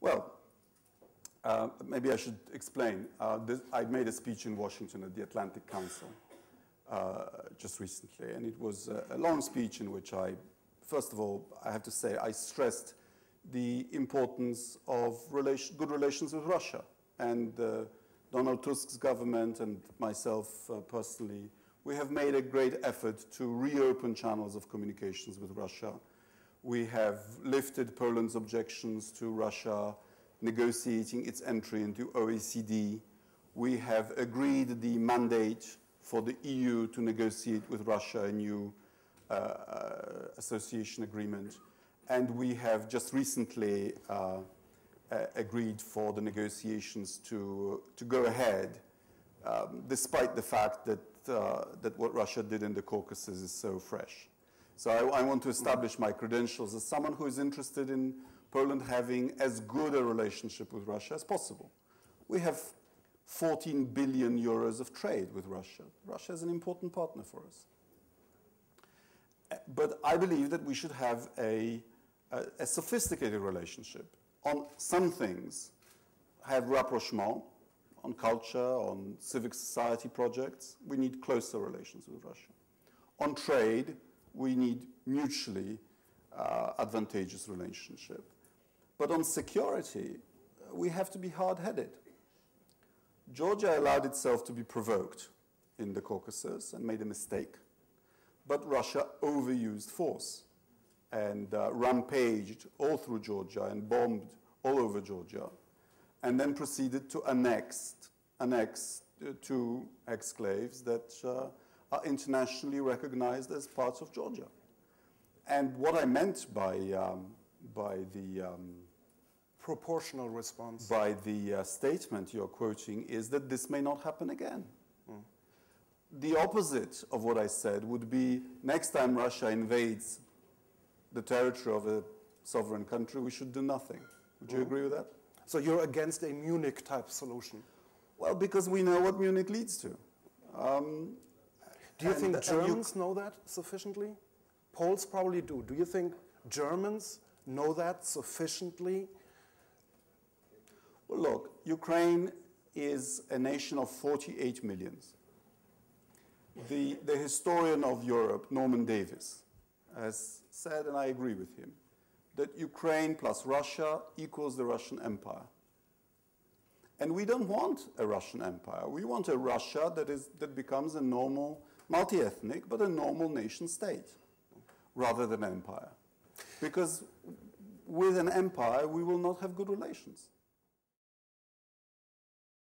Well, maybe I should explain. I made a speech in Washington at the Atlantic Council just recently, and it was a long speech in which first of all, I have to say, I stressed the importance of good relations with Russia. And Donald Tusk's government and myself personally, we have made a great effort to reopen channels of communications with Russia. We have lifted Poland's objections to Russia negotiating its entry into OECD. We have agreed the mandate for the EU to negotiate with Russia a new association agreement. And we have just recently agreed for the negotiations to go ahead, despite the fact that, that what Russia did in the Caucasus is so fresh. So I want to establish my credentials as someone who is interested in Poland having as good a relationship with Russia as possible. We have 14 billion euros of trade with Russia. Russia is an important partner for us. But I believe that we should have a sophisticated relationship. On some things, have rapprochement, on culture, on civic society projects. We need closer relations with Russia. On trade, we need mutually advantageous relationship. But on security, we have to be hard-headed. Georgia allowed itself to be provoked in the Caucasus and made a mistake. But Russia overused force and rampaged all through Georgia and bombed all over Georgia, and then proceeded to annex two exclaves that are internationally recognized as parts of Georgia. And what I meant by the proportional response, by the statement you're quoting, is that this may not happen again. The opposite of what I said would be, next time Russia invades the territory of a sovereign country, we should do nothing. Would you agree with that? So you're against a Munich-type solution? Well, because we know what Munich leads to. Do you think Germans know that sufficiently? Poles probably do. Do you think Germans know that sufficiently? Well, look, Ukraine is a nation of 48 million. The historian of Europe, Norman Davis, has said, and I agree with him, that Ukraine plus Russia equals the Russian Empire. And we don't want a Russian empire. We want a Russia that becomes a normal, multi-ethnic, but a normal nation state, rather than empire. Because with an empire, we will not have good relations.